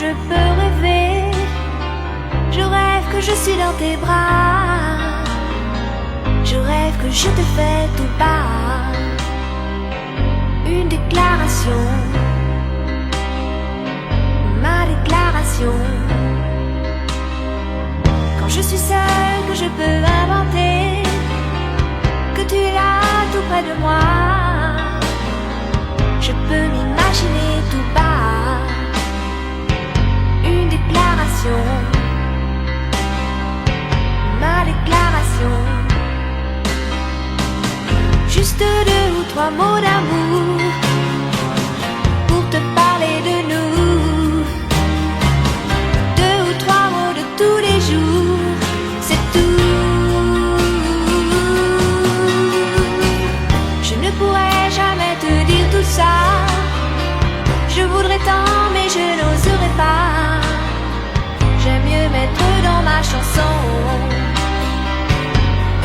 je peux rêver. Je rêve que je suis dans tes bras. Je rêve que je te fais tout bas une déclaration, ma déclaration. Quand je suis seule, que je peux inventer que tu es là tout près de moi. Je peux m'imaginer tout bas une déclaration, ma déclaration. Juste 2 ou 3 mots d'amour pour te parler de nous. 2 ou 3 mots de tous les jours, c'est tout. Je ne pourrais jamais te dire tout ça. Je voudrais tant mais je n'oserais pas. J'aime mieux mettre dans ma chanson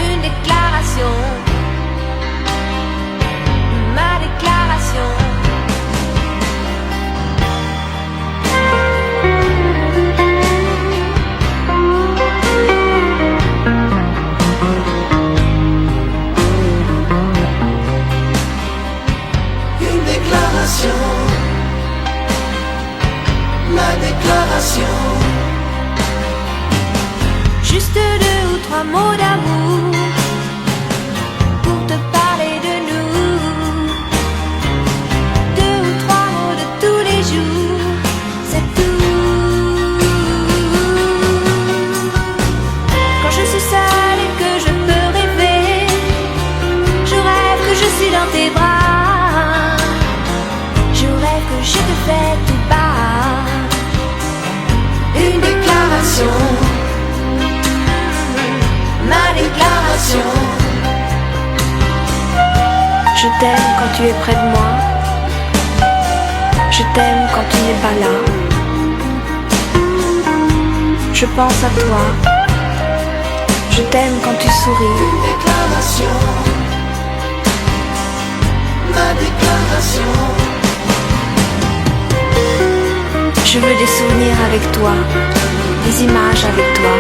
une déclaration, ma déclaration. Une déclaration, ma déclaration. Juste 2 ou 3 mots d'amour pour te parler de nous. 2 ou 3 mots de tous les jours, c'est tout. Quand je suis seule et que je peux rêver, je rêve que je suis dans tes bras. Je rêve que je te fais tout bas une déclaration, ma déclaration. Je t'aime quand tu es près de moi. Je t'aime quand tu n'es pas là. Je pense à toi. Je t'aime quand tu souris. Une déclaration, ma déclaration. Je veux des souvenirs avec toi, des images avec toi,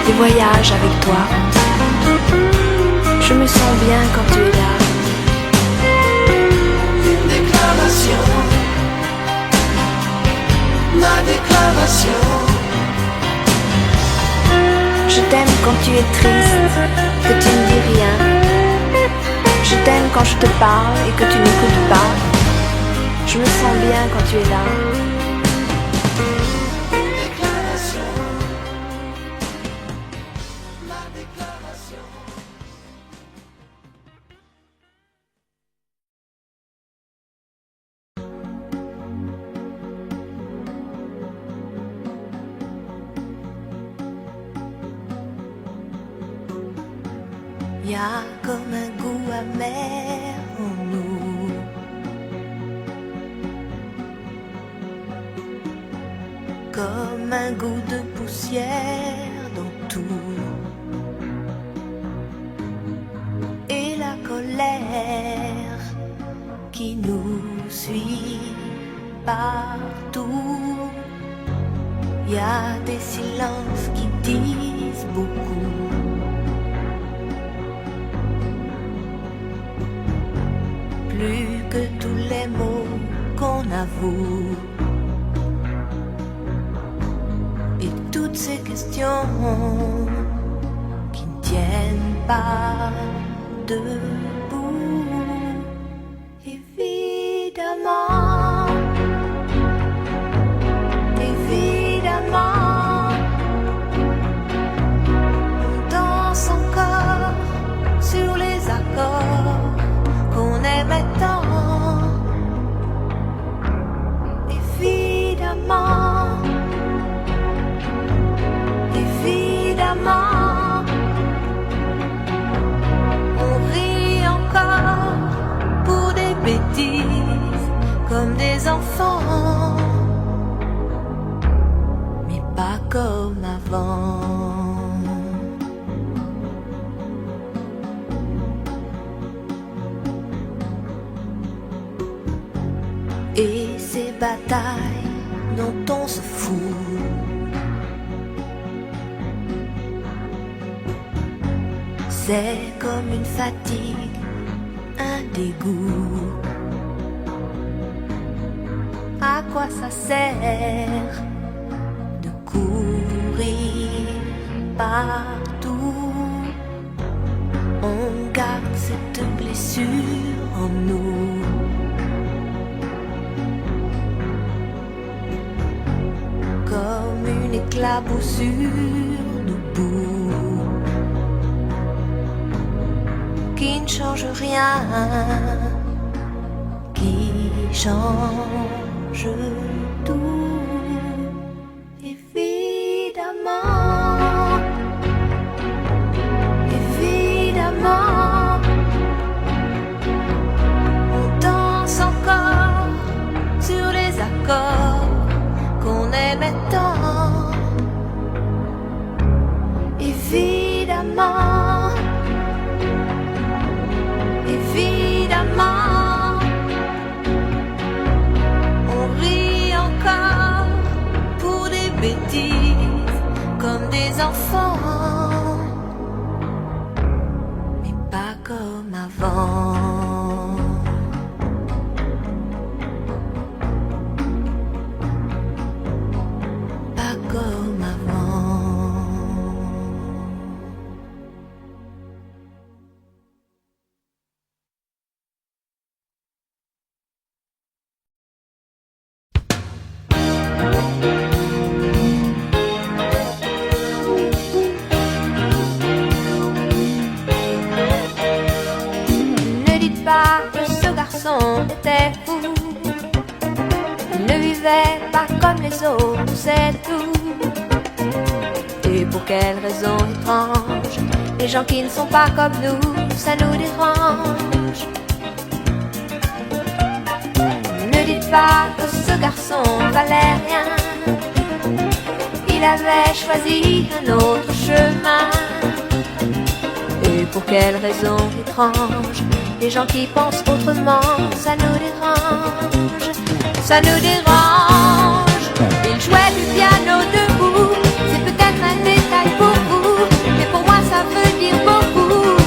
des voyages avec toi. Je me sens bien quand tu es là. Une déclaration, ma déclaration. Je t'aime quand tu es triste, que tu ne dis rien. Je t'aime quand je te parle et que tu n'écoutes pas. Je me sens bien quand tu es là. Une déclaration, ma déclaration. Y a comme un goût amer en nous, comme un goût de poussière dans tout, et la colère qui nous suit partout. Y a des silences qui disent beaucoup. Plus que tous les mots qu'on avoue. Et toutes ces questions qui ne tiennent pas debout. Évidemment, évidemment, on danse encore sur les accords qu'on aimait tant. Évidemment, évidemment, on rit encore pour des bêtises comme des enfants, mais pas comme avant. Et ces batailles dont on se fout. C'est comme une fatigue, un dégoût. À quoi ça sert de courir partout? On garde cette blessure en nous. Comme une éclaboussure de boue qui ne change rien, qui change tout. Évidemment, évidemment, on danse encore sur les accords qu'on aimait tant. Évidemment, évidemment, on rit encore pour des bêtises comme des enfants, mais pas comme avant. Pas comme avant. Ne dites pas que ce garçon était fou. Il ne vivait pas comme les autres, c'est tout. Et pour quelle raison étrange, les gens qui ne sont pas comme nous, ça nous dérange. Ne dites pas que ce garçon valait rien. Il avait choisi un autre chemin. Et pour quelle raison étrange, les gens qui pensent autrement, ça nous dérange. Ça nous dérange. Il jouait du piano debout. C'est peut-être un détail pour vous, mais pour moi ça veut dire beaucoup.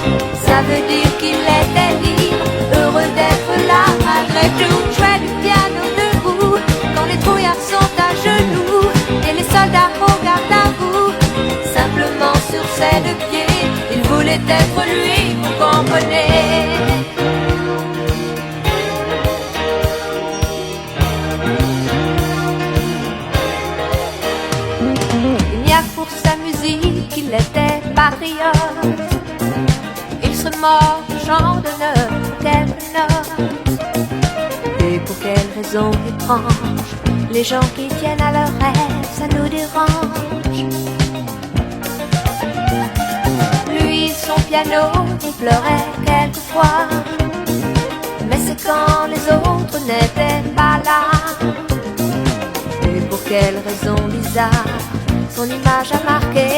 Ça veut dire qu'il était libre, heureux d'être là malgré tout. Jouait du piano debout, quand les trouillards sont à genoux et les soldats au garde à vous. Simplement sur ses deux pieds, il voulait être lui, vous comprenez. Il n'y a pour sa musique qu'il était patriote. Il serait mort de chant d'honneur pour quelques notes. Et pour quelle raison étrange, les gens qui tiennent à leurs rêves, ça nous dérange. Lui, son piano, il pleurait quelquefois, mais c'est quand les autres n'étaient pas là. Et pour quelle raison bizarre, son image a marqué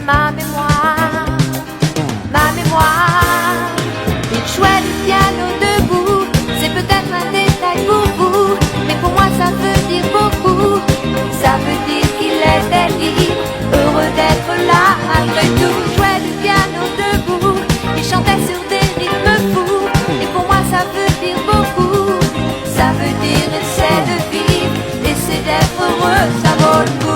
ma mémoire. Ma mémoire. Il jouait du piano debout, c'est peut-être un détail pour vous, mais pour moi ça veut dire beaucoup. Ça veut dire qu'il était libre, heureux d'être là malgré tout. Il jouait du piano debout, il chantait sur des rythmes fous, et pour moi ça veut dire beaucoup. Ça veut dire essaie de vivre, essaie d'être heureux, ça vaut le coup.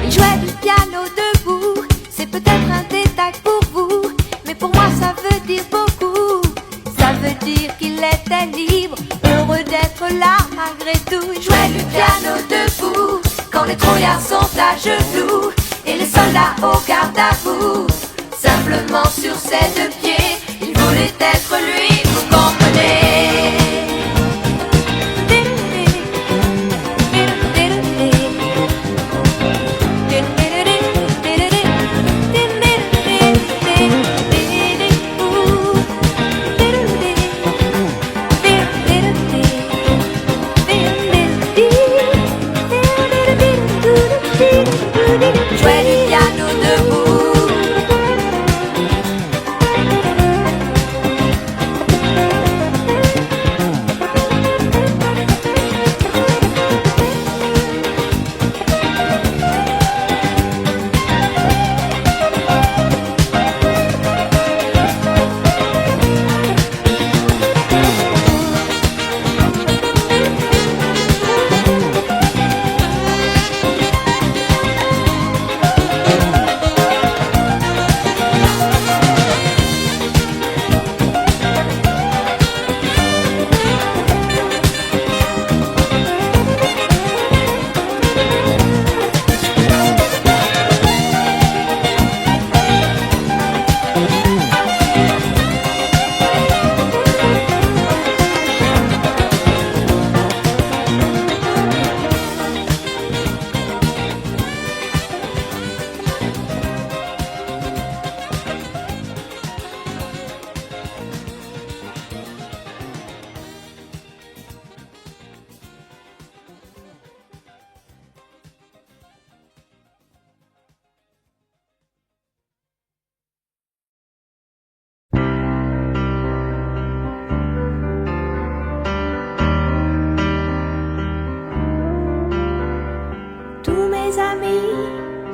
Il jouait du piano debout, c'est peut-être un détail pour vous, mais pour moi ça veut dire beaucoup. Ça veut dire qu'il était libre, heureux d'être là malgré tout. Il jouait du piano debout, quand les trouillards sont à genoux et les soldats au garde à vous. Simplement sur ses deux pieds, il voulait être lui, vous comprenez. Jouait du piano debout.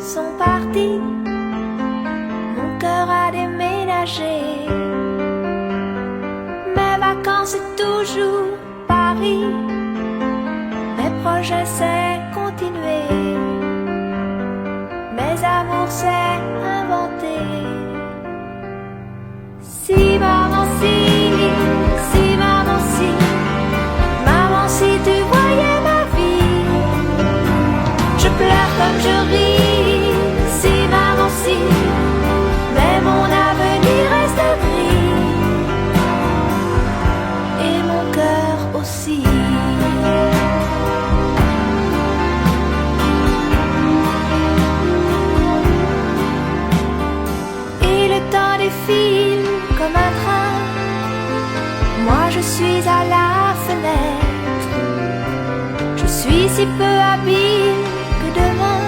sont partis, mon cœur a déménagé. Mes vacances c'est toujours Paris, mes projets c'est continuer, mes amours c'est inventer. Si maman si, si maman si, maman si tu voyais ma vie, je pleure comme je ris. Si maman si, mais mon avenir reste gris, et mon cœur aussi. Et le temps défile comme un train, moi je suis à la fenêtre. Je suis si peu habile que demain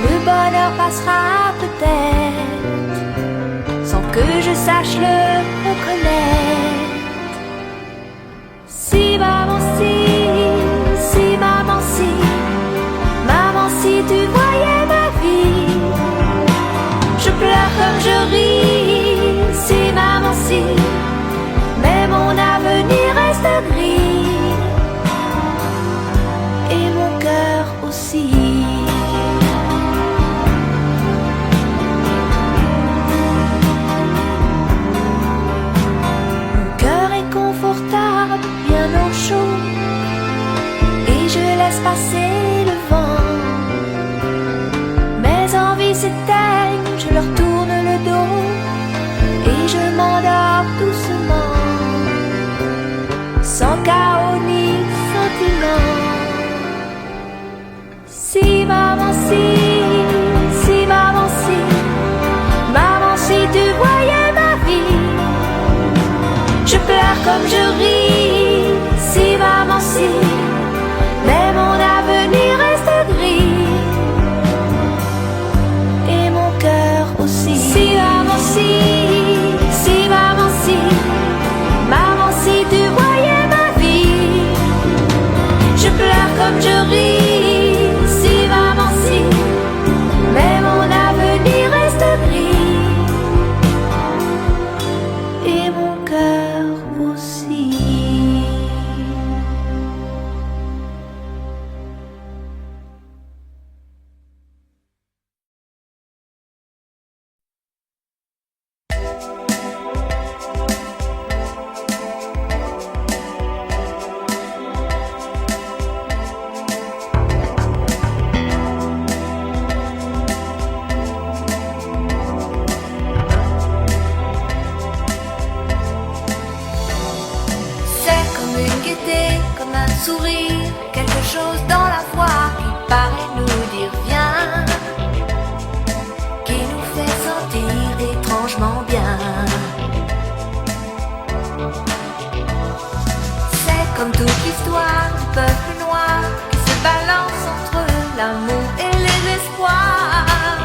le bonheur passera peut-être, sans que je sache le reconnaître. Si maman si, si maman si, maman si tu voyais ma vie, je pleure comme je ris. Si maman si, mais mon avenir reste gris, et mon cœur aussi. Mon cœur est confortable, bien au chaud, et je laisse passer le vent. Mes envies s'éteignent, je leur tourne le dos, et je m'endors doucement, sans chaos ni sentiment. Si maman si, si maman si, maman si tu voyais ma vie, je pleure comme je ris. Si maman si, mais mon avenir reste gris, et mon cœur aussi. Si maman si, si maman si, maman si tu voyais ma vie, je pleure comme je ris. Si maman si, mais mon avenir reste gris, et mon cœur aussi. C'est comme une gaieté, comme un sourire, quelque chose dans la voix qui paraît nous dire viens, qui nous fait sentir étrangement bien. C'est comme toute l'histoire du peuple noir qui se balance entre l'amour et les espoirs,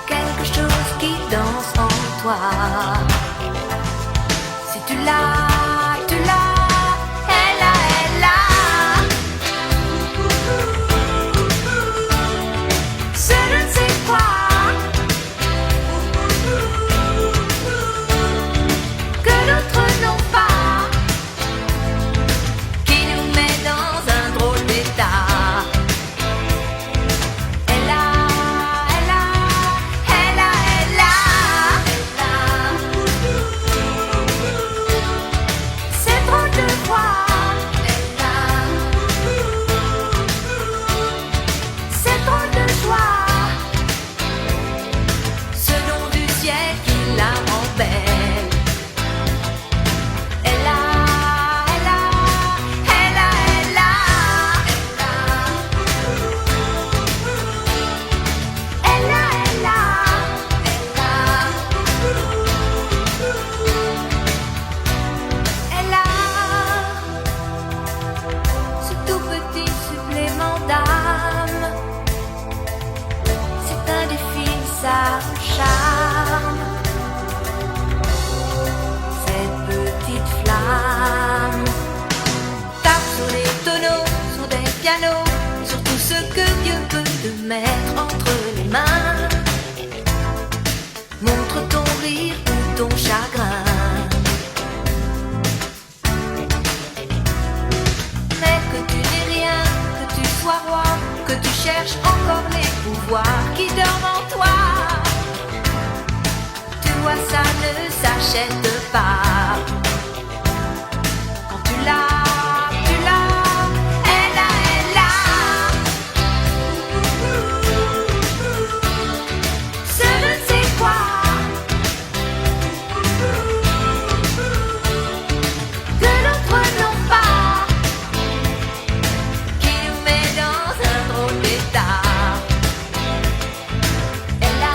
quelque chose qui danse en toi. Si tu l'as, tu l'as, elle a, elle a. C'est je ne sais quoi que d'autres n'ont pas, qui nous met dans un drôle d'état. Elle a, elle a, elle a, elle a, elle a. mettre entre les mains. Montre ton rire ou ton chagrin. Mais que tu n'es rien, que tu sois roi, que tu cherches encore les pouvoirs qui dorment en toi. Tu vois, ça ne s'achète pas. Quand tu l'as, elle a. Ce je ne sais quoi que l'autre n'ont pas, qui nous met dans un drôle d'état. Elle a.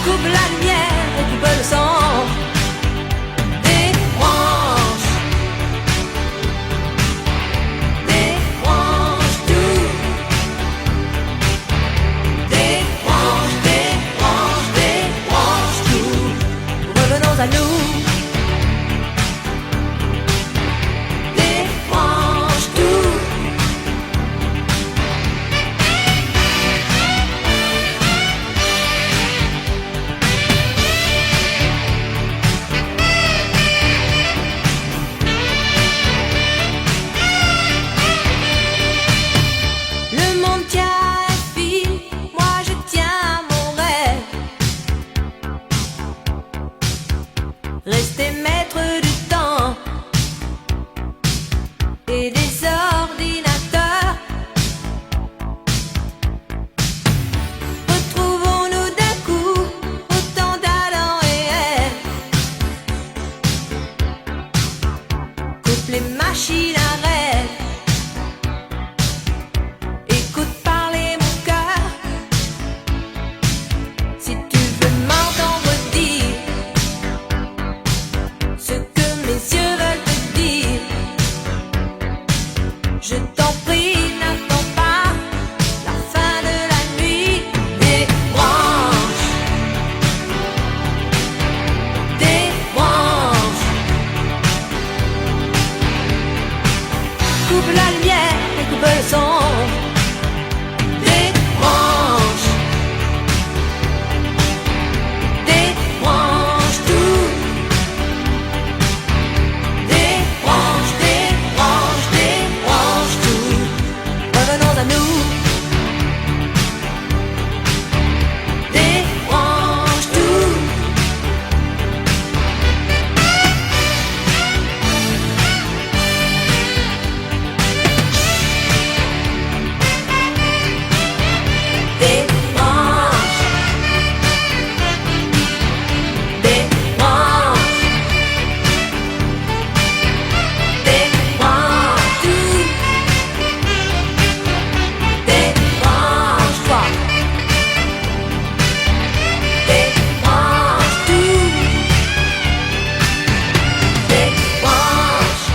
coupe la lumière et coupe le son. Débranche, débranche tout. Débranche, débranche, débranche tout. Revenons à nous. Débranche tout. Le monde tient un fil, moi je tiens mon rêve. Rester maître du temps et des ordinateurs. Retrouvons-nous d'un coup autant d'Adam et Ève. Coupe les machines à rêve. Écoute parler mon cœur. Si tu veux m'entendre dire ce que mes yeux veulent te dire, je t'en prie, n'attends pas la fin de la nuit. Débranche, débranche. Coupe la lumière et coupe le son. Débranche, débranche tout. Débranche, débranche, débranche tout. Revenons à nous. Débranche tout. Débranche, débranche, débranche tout. Débranche-toi. Débranche tout. Débranche.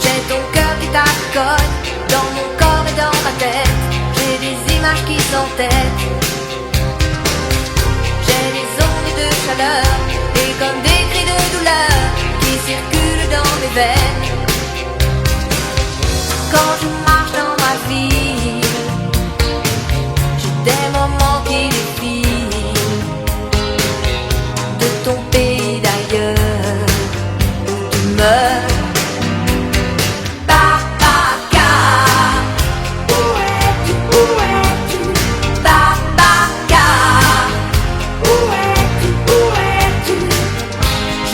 J'ai ton cœur qui t'accogne dans mon corps et dans ma tête. J'ai des images qui s'entêtent. J'ai des ondes de chaleur et comme des cris de douleur qui circulent dans mes veines. Quand je marche dans ma vie, j'ai des moments qui défilent de ton pays d'ailleurs où tu meurs.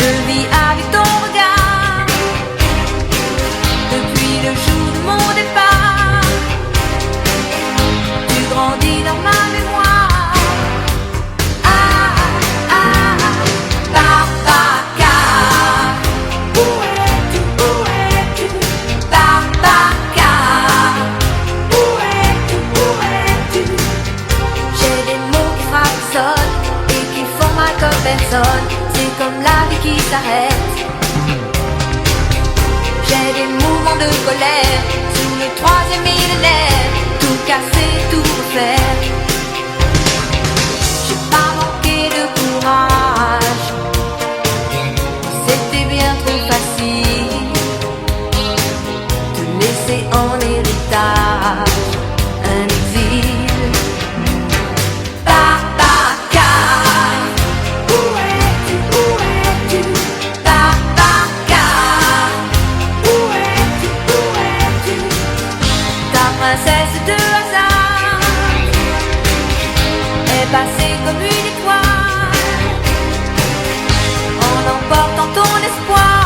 Je vis avec ton regard depuis le jour de mon départ. Tu grandis dans ma mémoire. Ah, ah, Babacar. Où es-tu, Babacar? Où es-tu? J'ai des mots qui fractionnent et qui font mal comme personne. C'est comme la vie qui s'arrête. J'ai des mouvements de colère sous le 3e millénaire. Tout casser, tout refaire. J'ai pas mon c'est comme une étoile en emportant ton espoir.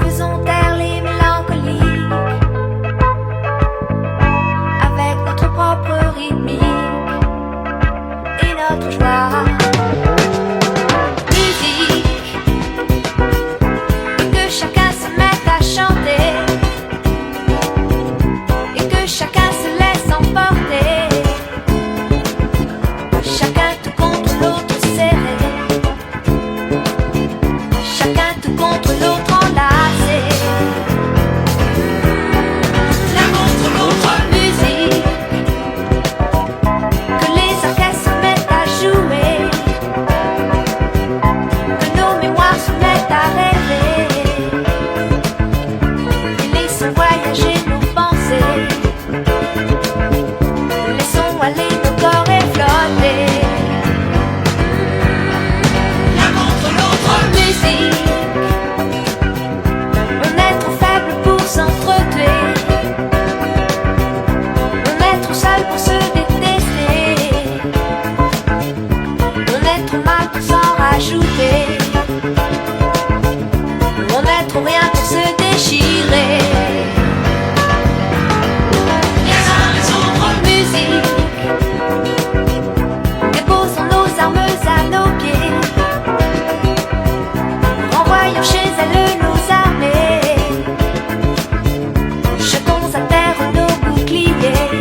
Faisons taire les mélancoliques avec notre propre rythmique et notre joie. Musique, et que chacun se mette à chanter, et que chacun se laisse emporter, chacun tout contre l'autre serré, chacun tout contre l'autre enlacé. L'un contre l'autre. Musique, que les orchestres se mettent à jouer, que nos mémoires se mettent à rêver, et laissons voyager nos pensées, laissons aller nos corps et flotter. L'un contre l'autre. Musique, on est trop faible pour s'entretuer, on est trop seul pour se détester, on est trop mal pour s'en rajouter, on est trop rien pour se déchirer. Les uns les autres. Musique, déposons nos armes à nos pieds, renvoyons chez elles nos armées, jetons à terre nos boucliers,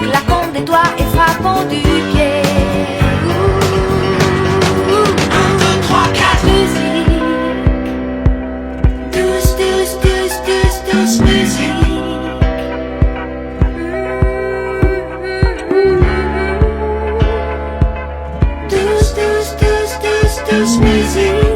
claquons des doigts et frappons du pied. 1, 2, 3, 4. Musique, douce, douce, douce, douce, douce musique. Douce, douce, douce, douce, douce musique.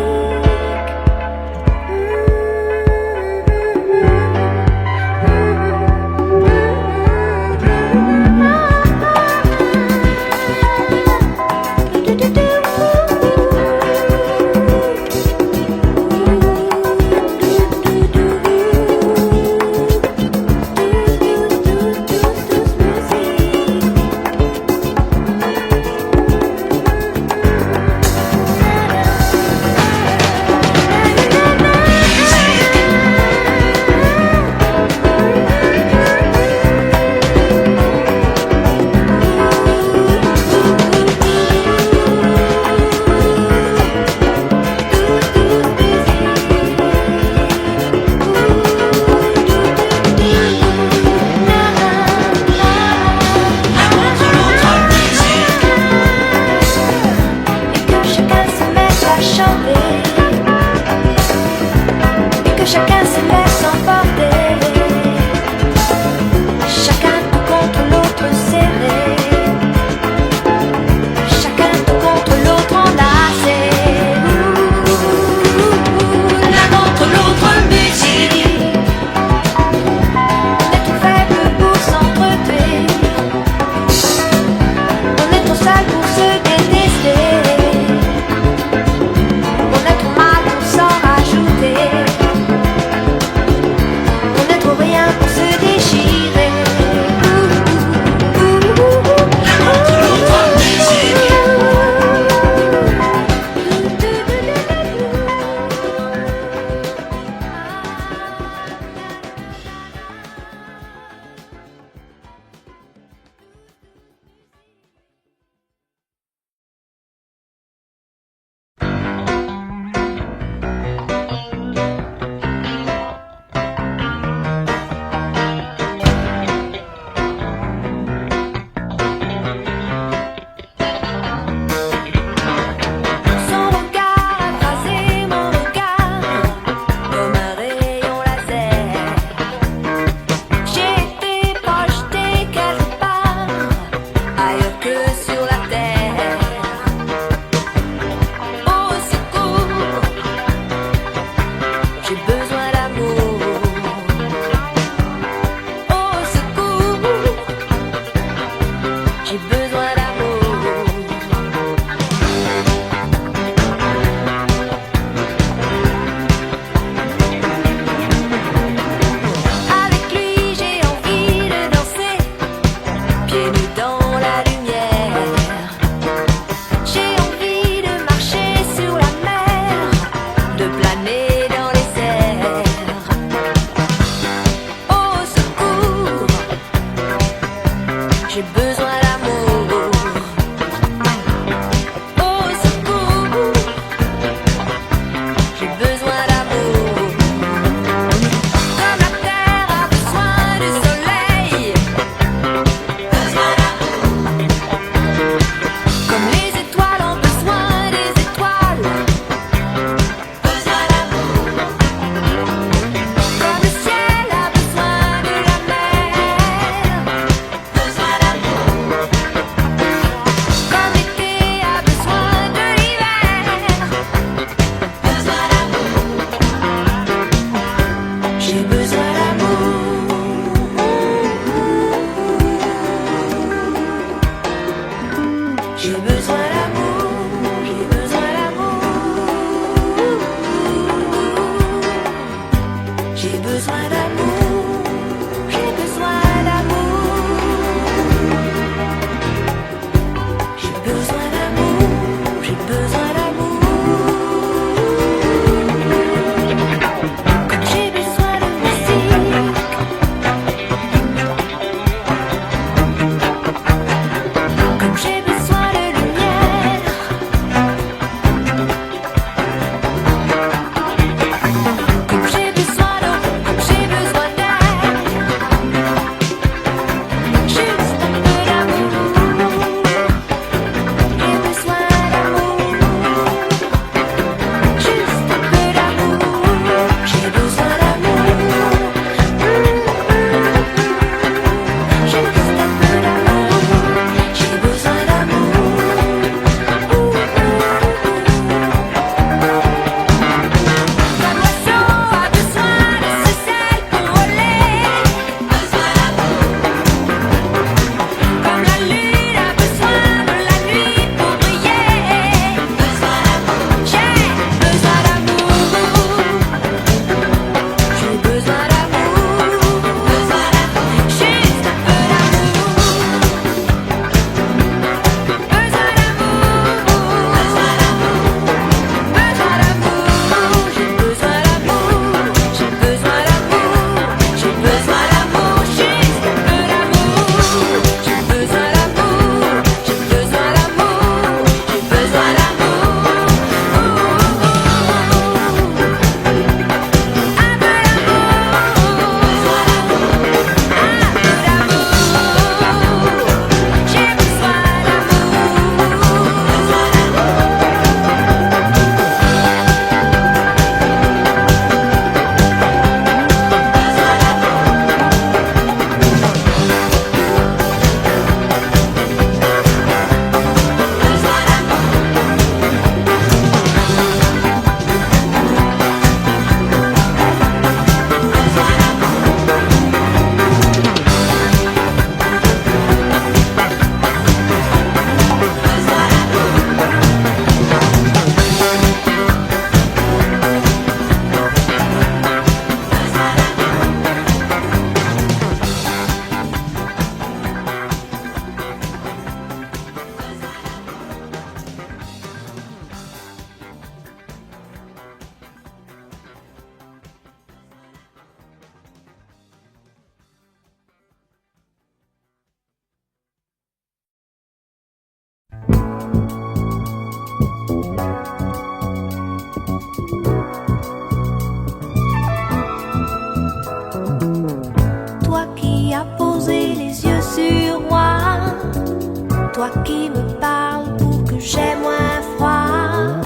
toi qui me parles pour que j'aie moins froid.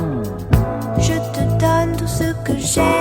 Je te donne tout ce que j'ai.